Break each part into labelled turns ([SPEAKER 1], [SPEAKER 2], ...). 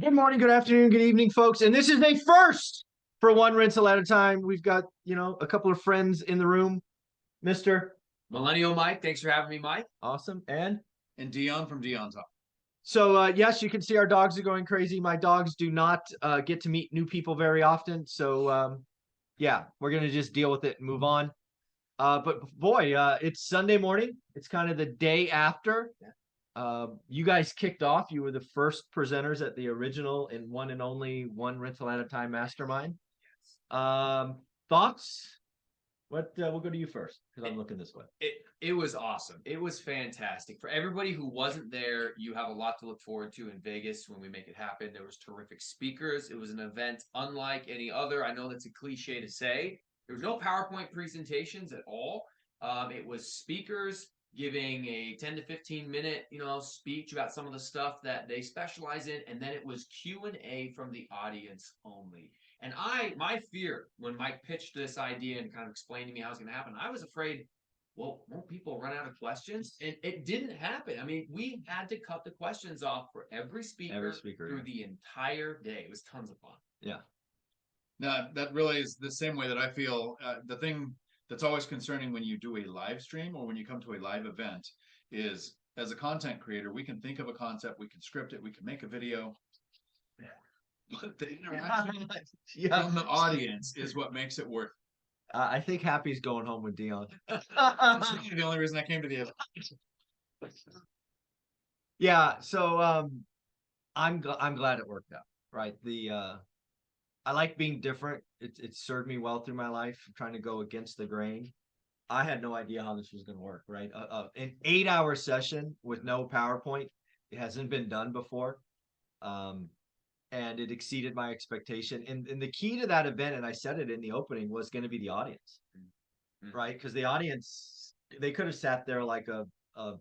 [SPEAKER 1] Good morning, good afternoon, good evening, folks. And this is a first for one rental at a time. We've got, a couple of friends in the room. Mr.
[SPEAKER 2] Millennial Mike, thanks for having me, Mike.
[SPEAKER 1] Awesome.
[SPEAKER 3] And Dion from Dion's Talk.
[SPEAKER 1] So, yes, you can see our dogs are going crazy. My dogs do not get to meet new people very often. So, yeah, we're going to just deal with it and move on. But boy, it's Sunday morning. It's kind of the day after. You guys kicked off. You were the first presenters at the original and one and only one rental at a time mastermind. Thoughts? We'll go to you first because I'm looking this way.
[SPEAKER 2] It was awesome. It was fantastic. For everybody who wasn't there, you have a lot to look forward to in Vegas when we make it happen. There was terrific speakers. It was an event unlike any other. I know that's a cliche to say. There was no PowerPoint presentations at all. It was speakers giving a 10 to 15 minute, speech about some of the stuff that they specialize in, and then it was Q&A from the audience only. And my fear when Mike pitched this idea and kind of explained to me how it's going to happen, I was afraid, well, won't people run out of questions? And it didn't happen. I mean, we had to cut the questions off for every speaker through the entire day. It was tons of fun.
[SPEAKER 1] Yeah.
[SPEAKER 3] Now, that really is the same way that I feel. The thing that's always concerning when you do a live stream or when you come to a live event is, as a content creator, we can think of a concept, we can script it, we can make a video. But the interaction from the audience is what makes it work.
[SPEAKER 1] I think Happy's going home with Dion.
[SPEAKER 3] That's the only reason I came to the event.
[SPEAKER 1] Yeah, so I'm glad it worked out. Right. I like being different. It served me well through my life. Trying to go against the grain. I had no idea how this was going to work. Right. An 8-hour session with no PowerPoint. It hasn't been done before. And it exceeded my expectation. And the key to that event, and I said it in the opening, was going to be the audience, right? Because the audience, they could have sat there like a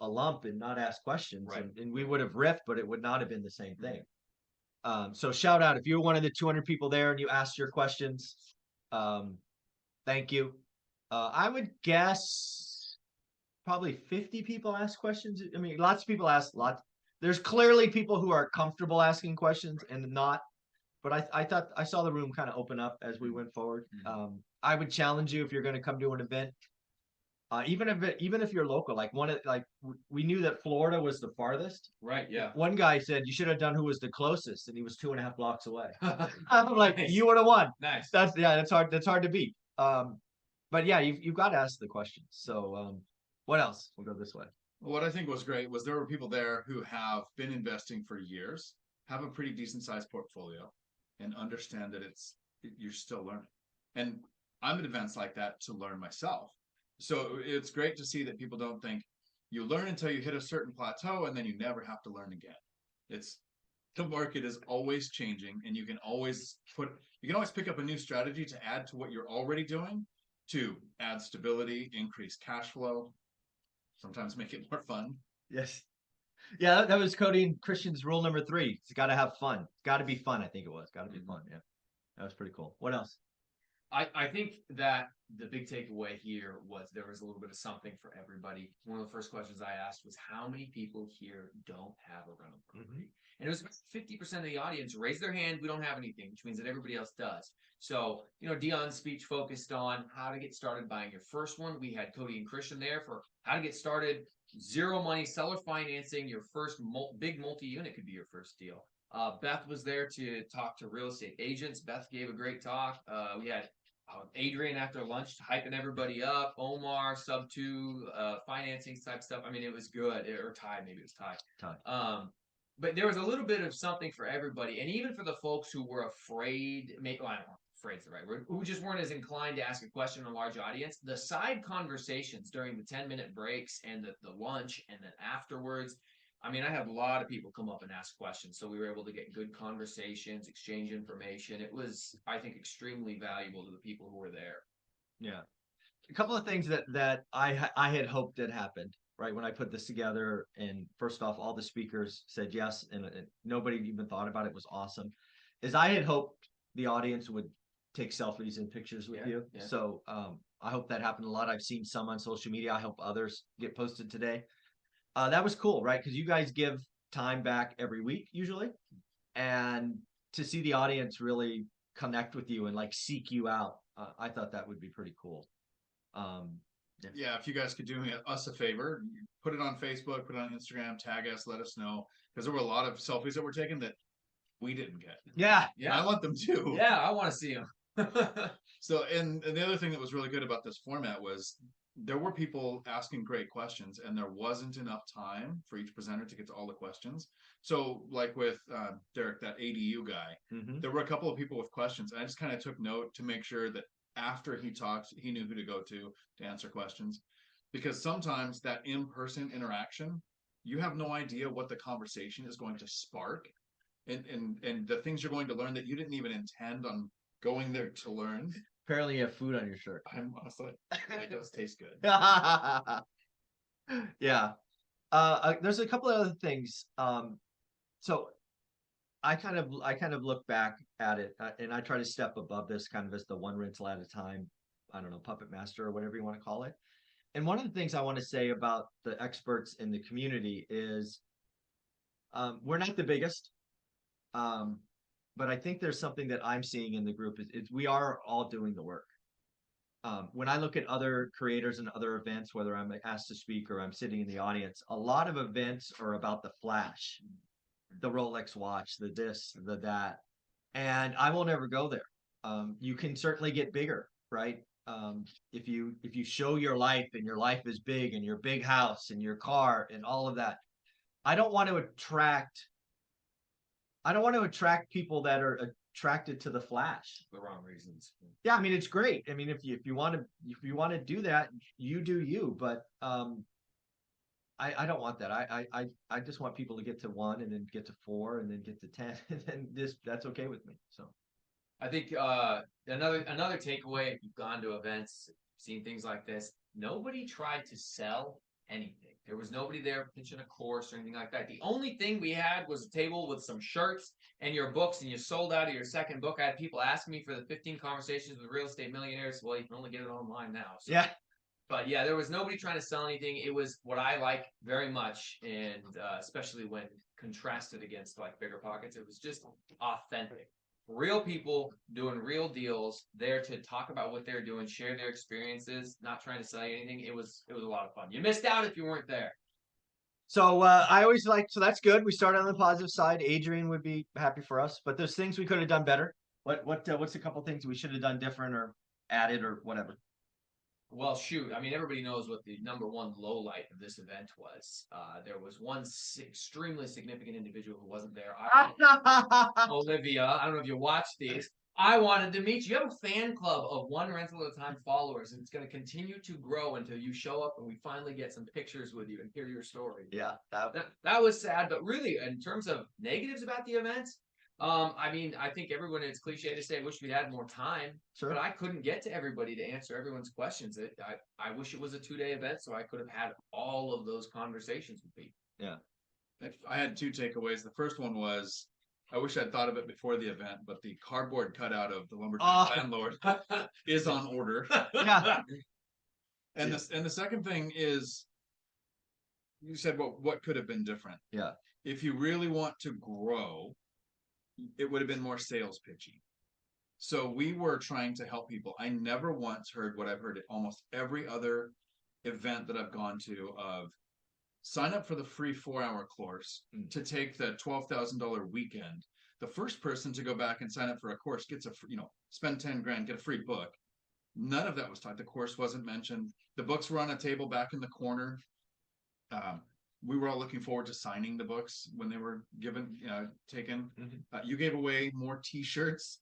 [SPEAKER 1] lump and not asked questions,
[SPEAKER 2] right.
[SPEAKER 1] and we would have riffed, but it would not have been the same thing. So shout out if you're one of the 200 people there and you asked your questions. Thank you. I would guess probably 50 people asked questions. I mean, lots of people asked lots. There's clearly people who are comfortable asking questions and not, but I thought I saw the room kind of open up as we went forward. I would challenge you if you're going to come to an event, even if you're local, we knew that Florida was the farthest.
[SPEAKER 2] Right. Yeah.
[SPEAKER 1] One guy said you should have done who was the closest, and he was 2.5 blocks away. I'm like, nice. You would have won.
[SPEAKER 2] Nice.
[SPEAKER 1] That's hard. That's hard to beat. But yeah, you've got to ask the questions. So what else? We'll go this way.
[SPEAKER 3] What I think was great was there were people there who have been investing for years, have a pretty decent sized portfolio, and understand that you're still learning. And I'm at events like that to learn myself. So it's great to see that people don't think you learn until you hit a certain plateau and then you never have to learn again. The market is always changing, and you can always pick up a new strategy to add to what you're already doing to add stability, increase cash flow. Sometimes make it more fun.
[SPEAKER 1] Yes. Yeah, that was Cody and Christian's rule number 3. It's got to have fun. It's got to be fun, I think it was. Got to be fun, yeah. That was pretty cool. What else?
[SPEAKER 2] I think that the big takeaway here was there was a little bit of something for everybody. One of the first questions I asked was, how many people here don't have a rental property? And it was 50% of the audience raised their hand. We don't have anything, which means that everybody else does. So, Dion's speech focused on how to get started buying your first one. We had Cody and Christian there for how to get started, zero money, seller financing, your first big multi-unit could be your first deal. Beth was there to talk to real estate agents. Beth gave a great talk. We had Adrian after lunch hyping everybody up. Omar, sub 2, financing type stuff. I mean, it was good. Or Ty, maybe it was Ty. But there was a little bit of something for everybody. And even for the folks who were afraid, I don't know, afraid is the right word, who just weren't as inclined to ask a question in a large audience, the side conversations during the 10-minute breaks and the lunch and then afterwards, I mean, I had a lot of people come up and ask questions, so we were able to get good conversations, exchange information. It was, I think, extremely valuable to the people who were there.
[SPEAKER 1] Yeah. A couple of things that I had hoped had happened, right, when I put this together. And first off, all the speakers said yes, and nobody even thought about it. Was awesome. Is I had hoped the audience would take selfies and pictures with you. Yeah. So I hope that happened a lot. I've seen some on social media. I hope others get posted today. That was cool, right? Because you guys give time back every week, usually. and to see the audience really connect with you and like seek you out, I thought that would be pretty cool.
[SPEAKER 3] Yeah, if you guys could do us a favor, put it on Facebook, put it on Instagram, tag us, let us know, because there were a lot of selfies that were taken that we didn't get.
[SPEAKER 1] Yeah.
[SPEAKER 3] And I want them too.
[SPEAKER 2] Yeah, I want to see them.
[SPEAKER 3] So, and the other thing that was really good about this format was there were people asking great questions, and there wasn't enough time for each presenter to get to all the questions. So, like with Derek, that ADU guy,
[SPEAKER 1] Mhm.
[SPEAKER 3] there were a couple of people with questions, and I just kind of took note to make sure that after he talked, he knew who to go to answer questions, because sometimes that in-person interaction, you have no idea what the conversation is going to spark, and the things you're going to learn that you didn't even intend on going there to learn.
[SPEAKER 1] Apparently you have food on your shirt.
[SPEAKER 3] I'm honestly, it does taste good.
[SPEAKER 1] Yeah. There's a couple of other things. So I kind of look back at it, and I try to step above this kind of as the one rental at a time. I don't know, puppet master or whatever you want to call it. And one of the things I want to say about the experts in the community is, we're not the biggest. But I think there's something that I'm seeing in the group is we are all doing the work. When I look at other creators and other events, whether I'm asked to speak or I'm sitting in the audience, a lot of events are about the flash, the Rolex watch, the this, the that, and I will never go there. You can certainly get bigger, right? If you show your life and your life is big and your big house and your car and all of that, I don't want to attract people that are attracted to the flash.
[SPEAKER 2] The wrong reasons.
[SPEAKER 1] Yeah, I mean it's great. I mean if you want to do that, you do you. But I don't want that. I just want people to get to 1 and then get to 4 and then get to 10 and then that's okay with me. So
[SPEAKER 2] I think another takeaway, if you've gone to events, seen things like this, nobody tried to sell anything. There was nobody there pitching a course or anything like that. The only thing we had was a table with some shirts and your books, and you sold out of your second book. I had people asking me for the 15 Conversations with Real Estate Millionaires. Well, you can only get it online now. So.
[SPEAKER 1] yeah.
[SPEAKER 2] But yeah, there was nobody trying to sell anything. It was what I like very much, and especially when contrasted against like Bigger Pockets, it was just authentic. Real people doing real deals, there to talk about what they're doing, share their experiences, not trying to sell you anything. It was a lot of fun. You missed out if you weren't there.
[SPEAKER 1] So I always like, so that's good. We started on the positive side. Adrian would be happy for us, but there's things we could have done better. What's a couple things we should have done different or added or whatever?
[SPEAKER 2] Well, shoot. I mean, everybody knows what the number one low light of this event was. There was one extremely significant individual who wasn't there. Olivia, I don't know if you watched these. I wanted to meet you. You have a fan club of One Rental at a Time followers, and it's going to continue to grow until you show up and we finally get some pictures with you and hear your story.
[SPEAKER 1] Yeah,
[SPEAKER 2] that was sad, but really, in terms of negatives about the event, I mean, I think everyone, it's cliche to say, I wish we'd had more time,
[SPEAKER 1] sure.
[SPEAKER 2] But I couldn't get to everybody to answer everyone's questions. I wish it was a 2-day event so I could have had all of those conversations with people.
[SPEAKER 1] Yeah.
[SPEAKER 3] I had 2 takeaways. The first one was, I wish I'd thought of it before the event, but the cardboard cutout of the lumberjack landlord is on order.
[SPEAKER 1] Yeah.
[SPEAKER 3] And the second thing is, you said what could have been different.
[SPEAKER 1] Yeah.
[SPEAKER 3] If you really want to grow, it would have been more sales pitchy. So we were trying to help people. I never once heard what I've heard at almost every other event that I've gone to of sign up for the free 4-hour course to take the $12,000 weekend. The first person to go back and sign up for a course gets spend 10 grand, get a free book. None of that was taught. The course wasn't mentioned. The books were on a table back in the corner. We were all looking forward to signing the books when they were taken. Mm-hmm. You gave away more T-shirts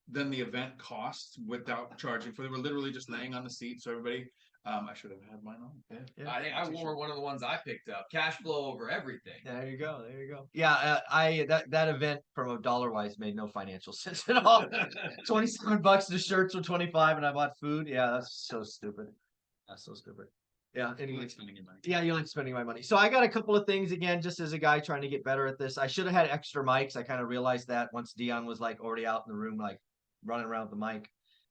[SPEAKER 3] than the event cost without charging for. They were literally just laying on the seat, so everybody. I should have had mine on.
[SPEAKER 2] Yeah. I think I wore one of the ones I picked up. Cash flow over everything.
[SPEAKER 1] There you go. Yeah, that event from dollar wise made no financial sense at all. $27. The shirts were $25, and I bought food. Yeah, that's so stupid. That's so stupid. Yeah,
[SPEAKER 3] you like spending your money.
[SPEAKER 1] Yeah, you like spending my money. So I got a couple of things again, just as a guy trying to get better at this. I should have had extra mics. I kind of realized that once Dion was like already out in the room, like running around with the mic.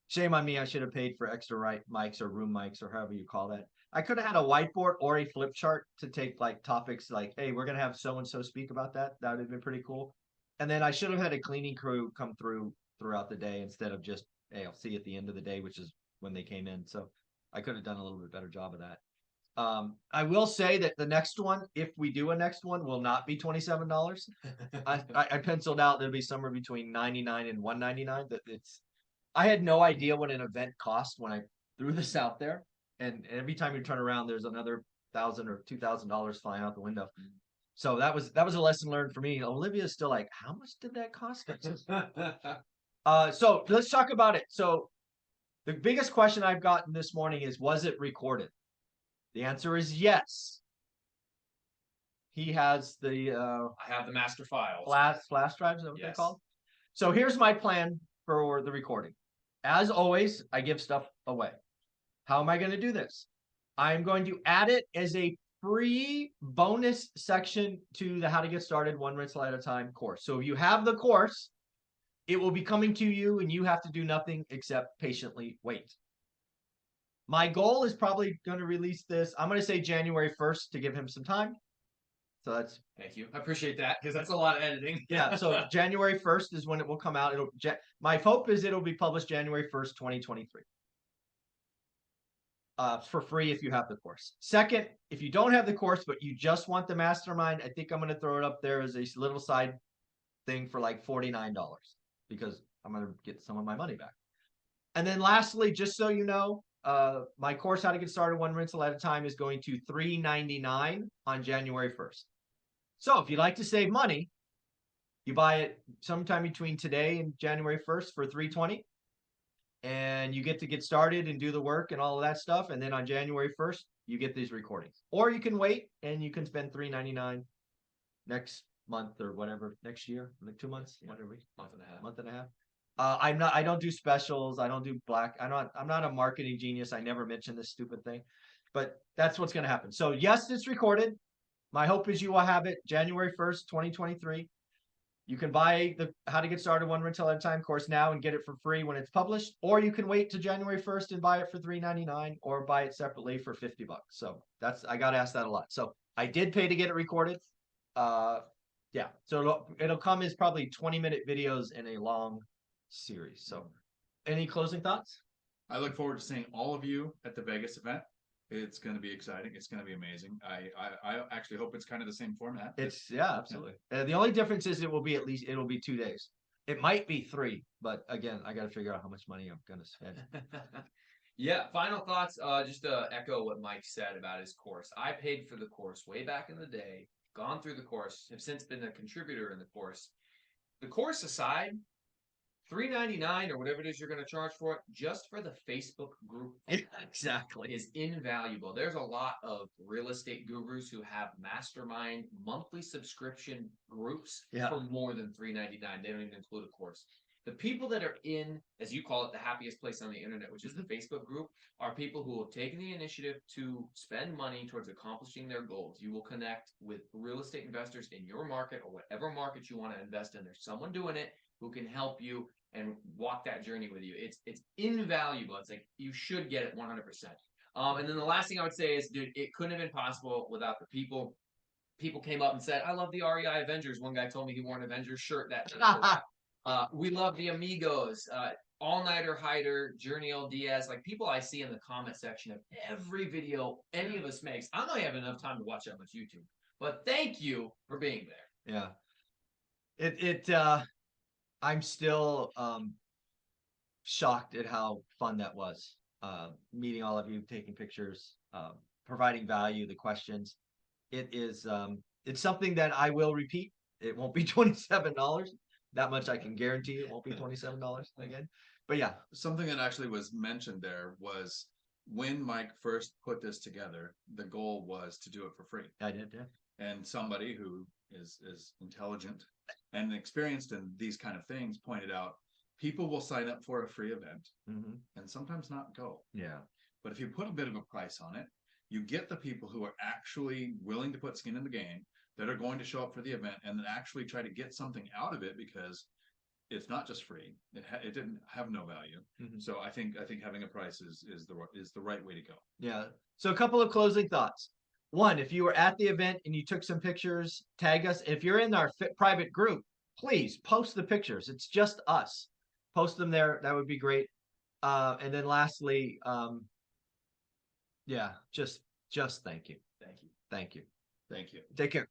[SPEAKER 1] Shame on me. I should have paid for extra mics or room mics or however you call that. I could have had a whiteboard or a flip chart to take like topics like, hey, we're gonna have so and so speak about that. That would have been pretty cool. And then I should have had a cleaning crew come throughout the day instead of just, hey, I'll see you at the end of the day, which is when they came in. So I could have done a little bit better job of that. I will say that the next one, if we do a next one, will not be $27. I penciled out there'll be somewhere between 99 and 199. That it's I had no idea what an event cost when I threw this out there. And every time you turn around, there's another $1,000 or $2,000 flying out the window. So that was a lesson learned for me. Olivia's still like, how much did that cost us? So let's talk about it. So the biggest question I've gotten this morning is, was it recorded? The answer is yes. He has the
[SPEAKER 2] I have the master files.
[SPEAKER 1] flash drives, is that what they're
[SPEAKER 2] Yes.
[SPEAKER 1] called? So here's my plan for the recording. As always, I give stuff away. How am I going to do this? I'm going to add it as a free bonus section to the How to Get Started One Rental at a Time course. So if you have the course, it will be coming to you and you have to do nothing except patiently wait. My goal is probably going to release this. I'm going to say January 1st to give him some time. So that's
[SPEAKER 2] Thank you. I appreciate that because that's a lot of editing.
[SPEAKER 1] yeah. So January 1st is when it will come out. My hope is it'll be published January 1st, 2023. For free if you have the course. Second, if you don't have the course, but you just want the mastermind, I think I'm going to throw it up there as a little side thing for like $49 because I'm going to get some of my money back. And then lastly, just so you know, my course, How to Get Started One Rental at a Time, is going to $399 on January 1st. So if you'd like to save money, you buy it sometime between today and January 1st for $320. And you get started and do the work and all of that stuff. And then on January 1st, you get these recordings. Or you can wait and you can spend $399 next month or whatever, next year, like 2 months, whatever, month and a half. I don't do specials. I don't do I'm not a marketing genius. I never mention this stupid thing, but that's what's going to happen. So yes, it's recorded. My hope is you will have it January 1st, 2023. You can buy the How to Get Started One Rental at a Time course now and get it for free when it's published, or you can wait to January 1st and buy it for $399 or buy it separately for $50. So I got asked that a lot. So I did pay to get it recorded. Yeah. So it'll come as probably 20-minute videos in a long series. So any closing thoughts?
[SPEAKER 3] I look forward to seeing all of you at the Vegas event. It's going to be exciting. It's going to be amazing. I actually hope it's kind of the same format.
[SPEAKER 1] Yeah, absolutely. The only difference is it'll be 2 days. It might be 3, but again, I got to figure out how much money I'm going to spend.
[SPEAKER 2] Yeah. Final thoughts. Just to echo what Mike said about his course. I paid for the course way back in the day, gone through the course, have since been a contributor in the course. The course aside, $399 or whatever it is you're going to charge for it, just for the Facebook group
[SPEAKER 1] Exactly.
[SPEAKER 2] is invaluable. There's a lot of real estate gurus who have Mastermind monthly subscription groups for more than $399. They don't even include a course. The people that are in, as you call it, the happiest place on the internet, which is the Facebook group, are people who have taken the initiative to spend money towards accomplishing their goals. You will connect with real estate investors in your market or whatever market you want to invest in. There's someone doing it who can help you and walk that journey with you. It's invaluable. It's like you should get it 100%. And then the last thing I would say is, dude, it couldn't have been possible without the people. People came up and said, I love the REI Avengers. One guy told me he wore an Avengers shirt that day. We love the Amigos, All Nighter Hider, Journey L. Diaz. Like people I see in the comment section of every video any of us makes. I don't have enough time to watch that much YouTube, but thank you for being there.
[SPEAKER 1] Yeah. I'm still shocked at how fun that was. Meeting all of you, taking pictures, providing value, the questions. It's something that I will repeat. It won't be $27. That much I can guarantee it won't be $27 again. But yeah.
[SPEAKER 3] Something that actually was mentioned there was when Mike first put this together, the goal was to do it for free.
[SPEAKER 1] I did, yeah.
[SPEAKER 3] And somebody who is intelligent and experienced in these kind of things pointed out people will sign up for a free event and sometimes not go.
[SPEAKER 1] Yeah.
[SPEAKER 3] But if you put a bit of a price on it, you get the people who are actually willing to put skin in the game, that are going to show up for the event and then actually try to get something out of it, because it's not just free. It didn't have no value. So I think having a price is the right way to go.
[SPEAKER 1] Yeah. So a couple of closing thoughts. One, if you were at the event and you took some pictures, tag us. If you're in our private group, please post the pictures. It's just us. Post them there. That would be great. And then lastly, yeah, just thank you.
[SPEAKER 2] Thank you.
[SPEAKER 1] Thank you.
[SPEAKER 3] Thank you.
[SPEAKER 1] Take care.